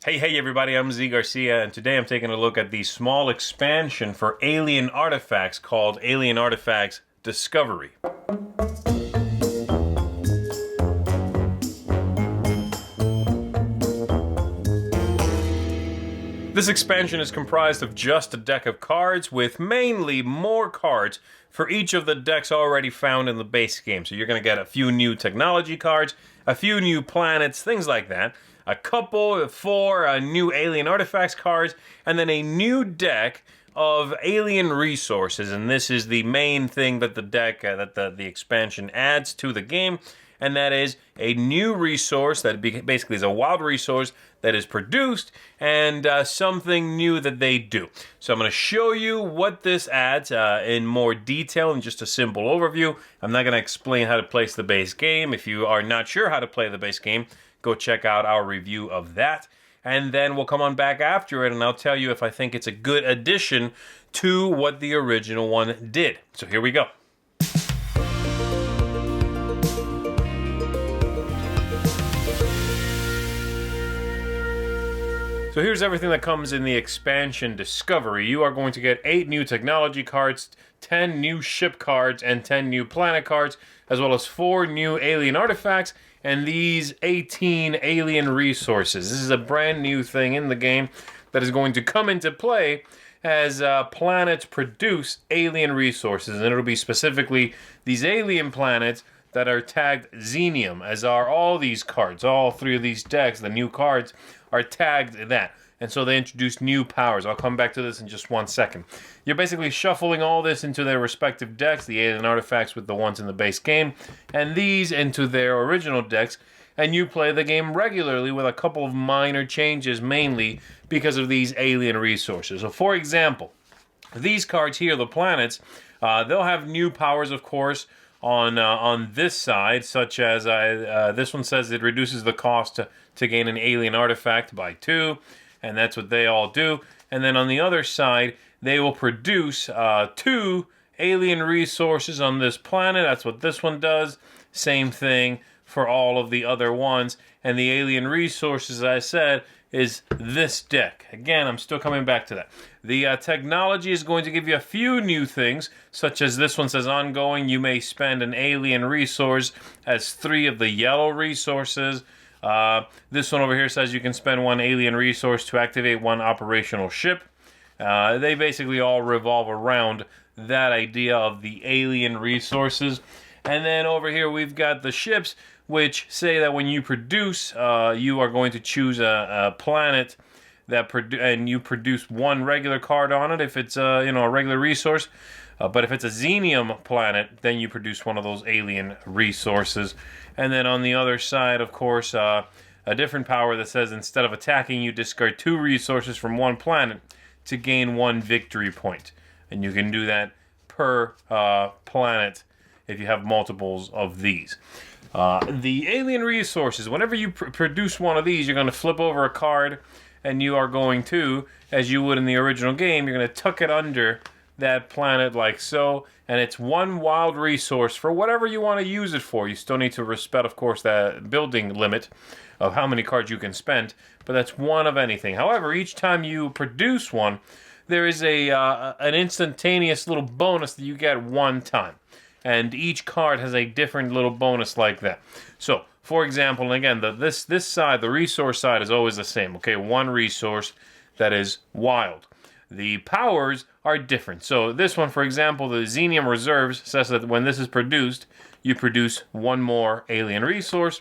Hey everybody, I'm Garcia, and today I'm taking a look at the small expansion for alien artifacts called Alien Artifacts Discovery. This expansion is comprised of just a deck of cards with mainly more cards for each of the decks already found in the base game. So you're going to get a few new technology cards, a few new planets, things like that. Four new alien artifacts cards, and then a new deck of alien resources. And this is the main thing that the expansion adds to the game, and that is a new resource that basically is a wild resource that is produced, and something new that they do. So I'm going to show you what this adds in more detail in just a simple overview. I'm not going to explain how to play the base game. If you are not sure how to play the base game, go check out our review of that. And then we'll come on back after it, and I'll tell you if I think it's a good addition to what the original one did. So here we go. So here's everything that comes in the expansion Discovery. You are going to get 8 new technology cards, 10 new ship cards, and 10 new planet cards, as well as 4 new alien artifacts, and these 18 alien resources. This is a brand new thing in the game that is going to come into play as planets produce alien resources, and it'll be specifically these alien planets that are tagged Xenium, as are all these cards. All 3 of these decks, the new cards, are tagged that. And so they introduce new powers. I'll come back to this in just 1 second. You're basically shuffling all this into their respective decks, the alien artifacts with the ones in the base game, and these into their original decks, and you play the game regularly with a couple of minor changes, mainly because of these alien resources. So for example, these cards here, the planets, they'll have new powers, of course, on this side, such as this one says it reduces the cost to gain an alien artifact by 2, and that's what they all do. And then on the other side, they will produce 2 alien resources on this planet. That's what this one does. Same thing for all of the other ones. And the alien resources, as I said, is this deck. Again, I'm still coming back to that. The technology is going to give you a few new things, such as this one says ongoing. You may spend an alien resource as 3 of the yellow resources. This one over here says you can spend 1 alien resource to activate 1 operational ship. They basically all revolve around that idea of the alien resources. And then over here we've got the ships, which say that when you produce, you are going to choose a planet that and you produce 1 regular card on it if it's a regular resource. But if it's a Xenium planet, then you produce 1 of those alien resources. And then on the other side, of course, a different power that says instead of attacking, you discard 2 resources from 1 planet to gain 1 victory point. And you can do that per planet if you have multiples of these. The alien resources, whenever you produce 1 of these, you're going to flip over a card, and you are going to, as you would in the original game, you're going to tuck it under that planet like so, and it's 1 wild resource for whatever you want to use it for. You still need to respect, of course, that building limit of how many cards you can spend, but that's 1 of anything. However, each time you produce 1, there is an instantaneous little bonus that you get 1 time. And each card has a different little bonus like that. So, for example, and again, this side, the resource side, is always the same. Okay, 1 resource that is wild. The powers are different. So this one, for example, the Xenium Reserves, says that when this is produced, you produce 1 more alien resource.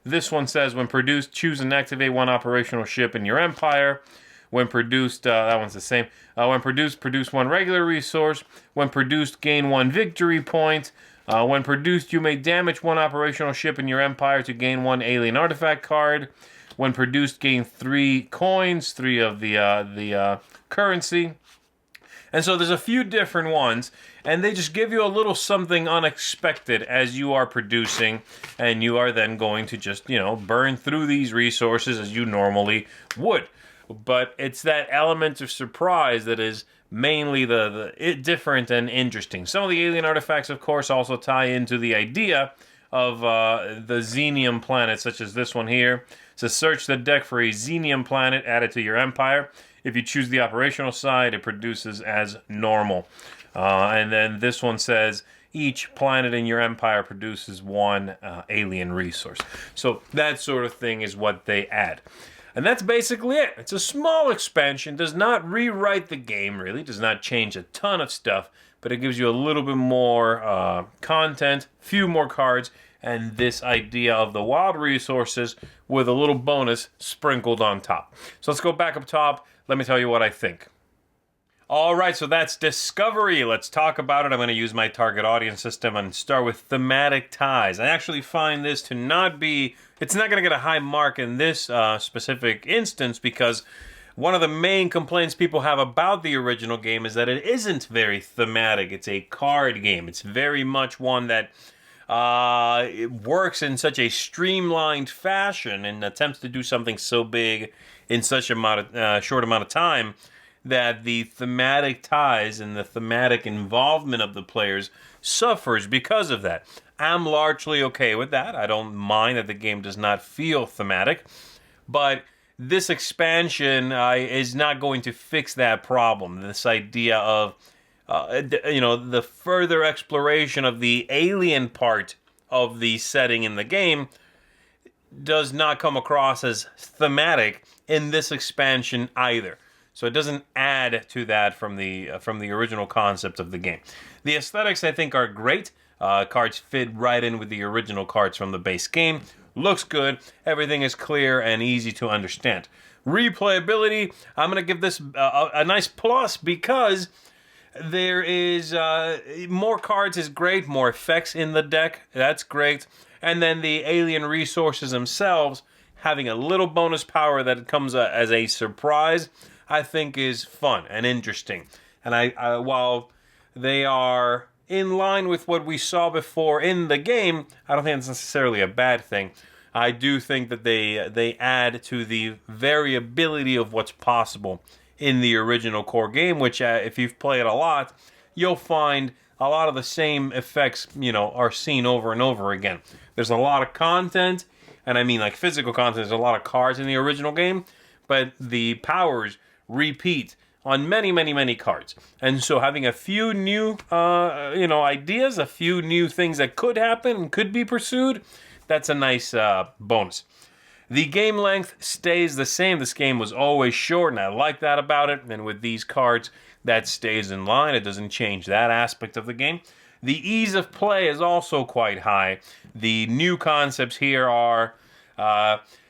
This one says when produced, choose and activate 1 operational ship in your empire. When produced, that one's the same. When produced, produce 1 regular resource. When produced, gain 1 victory point. When produced, you may damage 1 operational ship in your empire to gain 1 alien artifact card. When produced, gain 3 coins, 3 of the currency. And so there's a few different ones, and they just give you a little something unexpected as you are producing, and you are then going to just, burn through these resources as you normally would. But it's that element of surprise that is mainly the different and interesting. Some of the alien artifacts, of course, also tie into the idea of the Xenium planets, such as this one here. says search the deck for a Xenium planet added to your empire. If you choose the operational side, it produces as normal. And then this one says each planet in your empire produces one alien resource. So that sort of thing is what they add. And that's basically it. It's a small expansion, does not rewrite the game really, does not change a ton of stuff, but it gives you a little bit more content, few more cards, and this idea of the wild resources with a little bonus sprinkled on top. So let's go back up top. Let me tell you what I think. All right, so that's Discovery. Let's talk about it. I'm going to use my target audience system and start with thematic ties. I actually find this to not be... It's not going to get a high mark in this specific instance because one of the main complaints people have about the original game is that it isn't very thematic. It's a card game. It's very much one that it works in such a streamlined fashion and attempts to do something so big in such a short amount of time that the thematic ties and the thematic involvement of the players suffers because of that. I'm largely okay with that. I don't mind that the game does not feel thematic, but this expansion is not going to fix that problem. This idea of, the further exploration of the alien part of the setting in the game does not come across as thematic in this expansion either. So it doesn't add to that from the original concept of the game. The aesthetics, I think, are great. Cards fit right in with the original cards from the base game. Looks good. Everything is clear and easy to understand. Replayability, I'm going to give this a nice plus because there is more cards is great, more effects in the deck. That's great. And then the alien resources themselves, having a little bonus power that comes as a surprise, I think is fun and interesting. And I while they are in line with what we saw before in the game, I don't think it's necessarily a bad thing. I do think that they add to the variability of what's possible in the original core game, which if you've played a lot, you'll find a lot of the same effects, are seen over and over again. There's a lot of content, and I mean like physical content. There's a lot of cards in the original game, but the powers repeat on many, many, many cards. And so having a few new, ideas, a few new things that could happen and could be pursued, that's a nice bonus. The game length stays the same. This game was always short, and I like that about it. And with these cards, that stays in line. It doesn't change that aspect of the game. The ease of play is also quite high. The new concepts here are...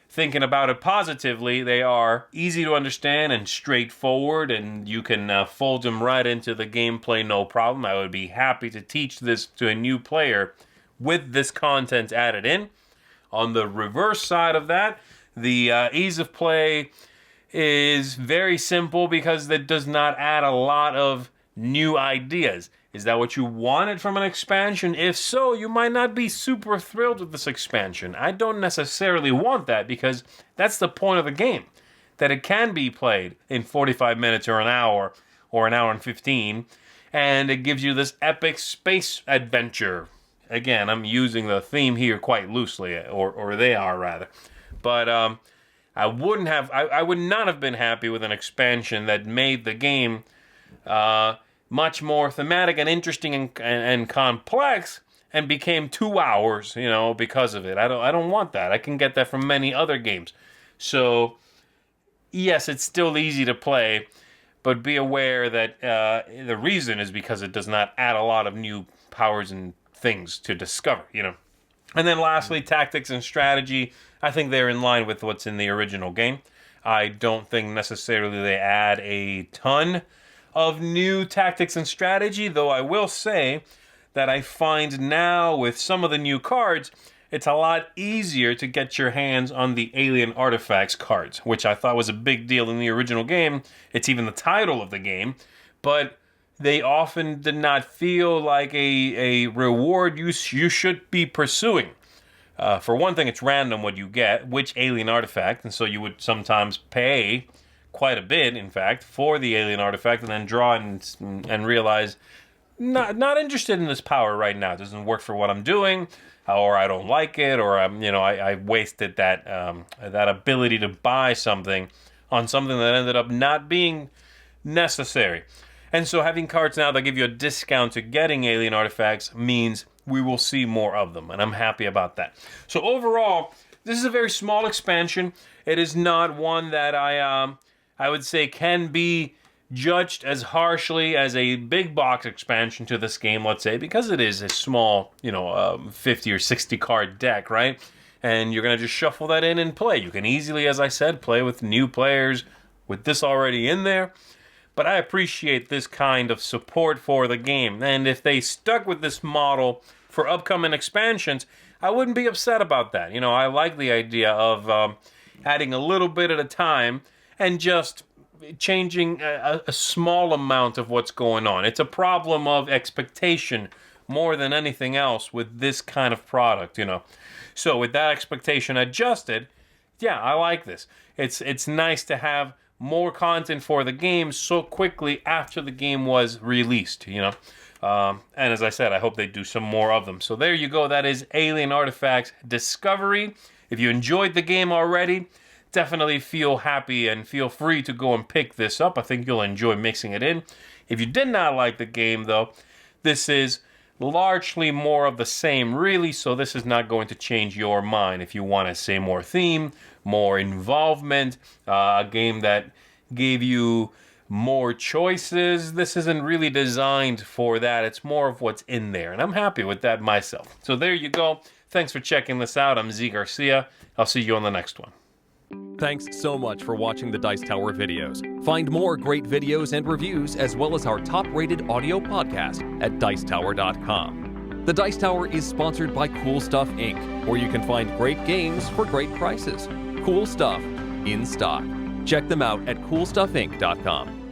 thinking about it positively, they are easy to understand and straightforward, and you can fold them right into the gameplay no problem. I would be happy to teach this to a new player with this content added in. On the reverse side of that, the ease of play is very simple because it does not add a lot of new ideas. Is that what you wanted from an expansion? If so, you might not be super thrilled with this expansion. I don't necessarily want that because that's the point of the game. That it can be played in 45 minutes or an hour and 15, and it gives you this epic space adventure. Again, I'm using the theme here quite loosely, or they are rather. But I would not have been happy with an expansion that made the game much more thematic and interesting and complex and became 2 hours, because of it. I don't want that. I can get that from many other games. So, yes, it's still easy to play, but be aware that the reason is because it does not add a lot of new powers and things to discover, And then lastly, tactics and strategy. I think they're in line with what's in the original game. I don't think necessarily they add a ton of new tactics and strategy, though I will say that I find now with some of the new cards, it's a lot easier to get your hands on the Alien Artifacts cards, which I thought was a big deal in the original game. It's even the title of the game, but they often did not feel like a reward you should be pursuing. For one thing, it's random what you get, which alien artifact, and so you would sometimes pay quite a bit, in fact, for the alien artifact, and then draw and realize not interested in this power right now. It doesn't work for what I'm doing, or I don't like it, or I wasted that ability to buy something on something that ended up not being necessary. And so having cards now that give you a discount to getting alien artifacts means we will see more of them, and I'm happy about that. So overall, this is a very small expansion. It is not one that I would say can be judged as harshly as a big box expansion to this game, let's say, because it is a small, 50 or 60 card deck, right? And you're going to just shuffle that in and play. You can easily, as I said, play with new players with this already in there. But I appreciate this kind of support for the game. And if they stuck with this model for upcoming expansions, I wouldn't be upset about that. I like the idea of adding a little bit at a time and just changing a small amount of what's going on. It's a problem of expectation more than anything else with this kind of product, So with that expectation adjusted, yeah, I like this. It's nice to have more content for the game so quickly after the game was released, And as I said, I hope they do some more of them. So there you go. That is Alien Artifacts Discovery. If you enjoyed the game already, definitely feel happy and feel free to go and pick this up. I think you'll enjoy mixing it in. If you did not like the game, though, this is largely more of the same, really, so this is not going to change your mind. If you want to say more theme, more involvement, a game that gave you more choices, this isn't really designed for that. It's more of what's in there, and I'm happy with that myself. So there you go. Thanks for checking this out. I'm Z Garcia. I'll see you on the next one. Thanks so much for watching the Dice Tower videos. Find more great videos and reviews, as well as our top-rated audio podcast at Dicetower.com. The Dice Tower is sponsored by Cool Stuff Inc., where you can find great games for great prices. Cool stuff in stock. Check them out at CoolStuffInc.com.